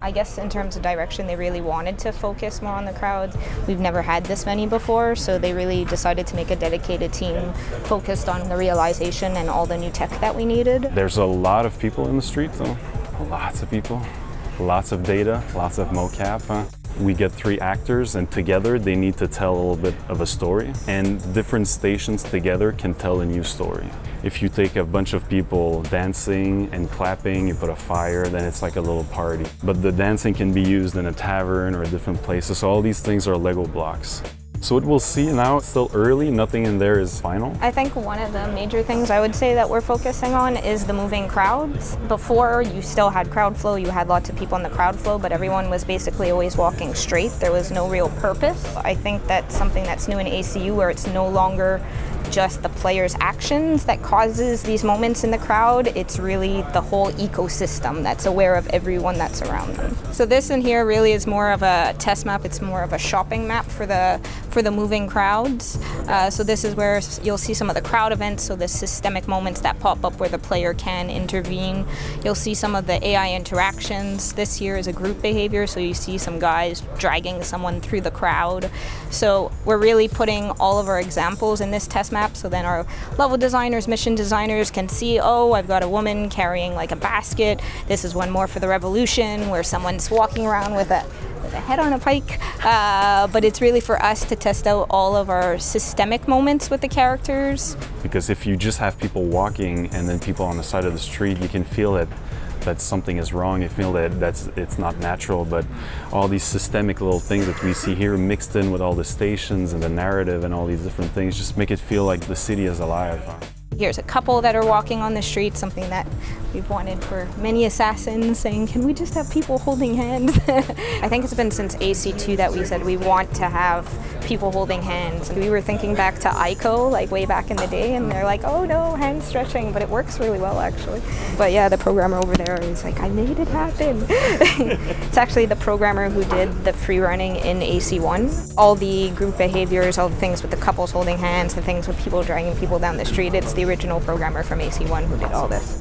I guess in terms of direction, they really wanted to focus more on the crowds. We've never had this many before, so they really decided to make a dedicated team focused on the realization and all the new tech that we needed. There's a lot of people in the street, though. Lots of people. Lots of data, lots of mocap. We get 3 actors, and together they need to tell a little bit of a story. And different stations together can tell a new story. If you take a bunch of people dancing and clapping, you put a fire, then it's like a little party. But the dancing can be used in a tavern or different places, so all these things are Lego blocks. So what we'll see now, it's still early, nothing in there is final. I think one of the major things I would say that we're focusing on is the moving crowds. Before, you still had crowd flow, you had lots of people in the crowd flow, but everyone was basically always walking straight. There was no real purpose. I think that's something that's new in ACU, where it's no longer just the player's actions that causes these moments in the crowd. It's really the whole ecosystem that's aware of everyone that's around them. So this in here really is more of a test map. It's more of a shopping map for the moving crowds. So this is where you'll see some of the crowd events, so the systemic moments that pop up where the player can intervene. You'll see some of the AI interactions. This here is a group behavior, so you see some guys dragging someone through the crowd. So we're really putting all of our examples in this test map, so then our level designers, mission designers can see, oh, I've got a woman carrying like a basket. This is one more for the revolution where someone's walking around with a head on a pike, but it's really for us to test out all of our systemic moments with the characters. Because if you just have people walking and then people on the side of the street, you can feel that something is wrong. You feel that it's not natural, but all these systemic little things that we see here mixed in with all the stations and the narrative and all these different things just make it feel like the city is alive. Here's a couple that are walking on the street, something that we've wanted for many assassins, saying, can we just have people holding hands? I think it's been since AC2 that we said we want to have people holding hands. We were thinking back to ICO, like way back in the day, and they're like, oh no, hand stretching, but it works really well actually. But yeah, the programmer over there is like, I made it happen. It's actually the programmer who did the free running in AC1. All the group behaviors, all the things with the couples holding hands, the things with people dragging people down the street, it's the original programmer from AC1 who did all this.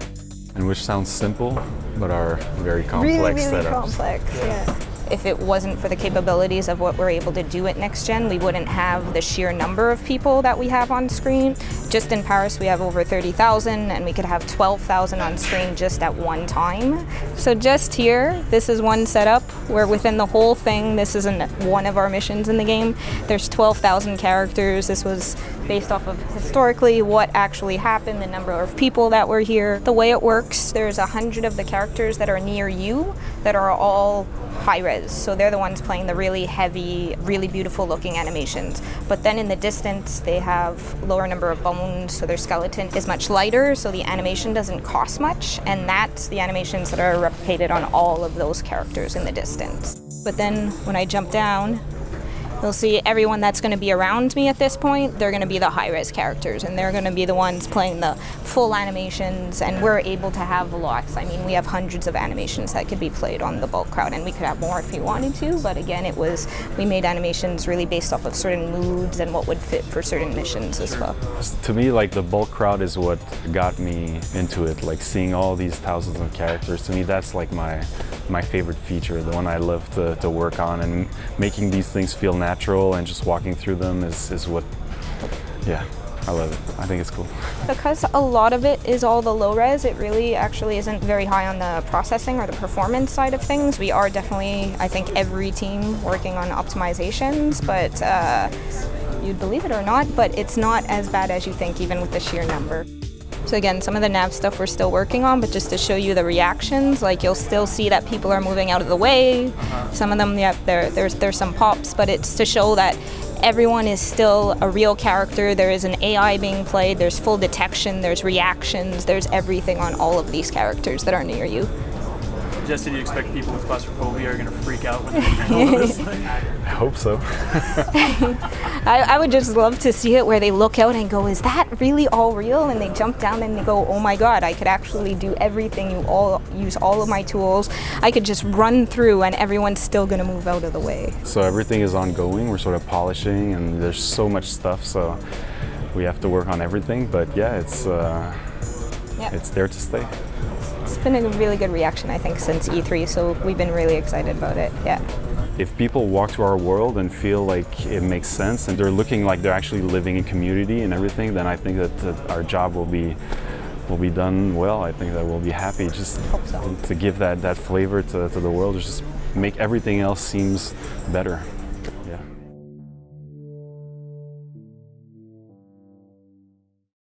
And which sounds simple, but are very complex really setups. Complex, yeah. If it wasn't for the capabilities of what we're able to do at Next Gen, we wouldn't have the sheer number of people that we have on screen. Just in Paris, we have over 30,000, and we could have 12,000 on screen just at one time. So just here, this is one setup where within the whole thing, this isn't one of our missions in the game. There's 12,000 characters. This was based off of historically what actually happened, the number of people that were here. The way it works, there's 100 of the characters that are near you that are all high res. So they're the ones playing the really heavy, really beautiful looking animations. But then in the distance, they have lower number of bones, so their skeleton is much lighter, so the animation doesn't cost much, and that's the animations that are replicated on all of those characters in the distance. But then when I jump down, you'll see everyone that's going to be around me at this point, they're going to be the high-res characters, and they're going to be the ones playing the full animations, and we're able to have lots. I mean, we have hundreds of animations that could be played on the bulk crowd, and we could have more if we wanted to, but again, we made animations really based off of certain moods and what would fit for certain missions as well. To me, like, the bulk crowd is what got me into it, like seeing all these thousands of characters. To me, that's like my favorite feature, the one I love to work on, and making these things feel natural and just walking through them is what, yeah, I love it. I think it's cool. Because a lot of it is all the low res, it really actually isn't very high on the processing or the performance side of things. We are definitely, I think, every team working on optimizations, but you'd believe it or not, but it's not as bad as you think, even with the sheer number. So again, some of the nav stuff we're still working on, but just to show you the reactions, like you'll still see that people are moving out of the way. Some of them, yeah, there's some pops, but it's to show that everyone is still a real character. There is an AI being played, there's full detection, there's reactions, there's everything on all of these characters that are near you. Jesse, do you expect people with claustrophobia are going to freak out when they hear all this? I hope so. I would just love to see it where they look out and go, is that really all real? And they jump down and they go, oh my God, I could actually do everything. Use all of my tools. I could just run through and everyone's still going to move out of the way. So everything is ongoing. We're sort of polishing, and there's so much stuff, so we have to work on everything. But yeah, it's... Yep. It's there to stay. It's been a really good reaction, I think, since E3, so we've been really excited about it. Yeah. If people walk to our world and feel like it makes sense and they're looking like they're actually living in community and everything, then I think that our job will be done well. I think that we'll be happy just Hope so. to give that flavor to the world, just make everything else seems better.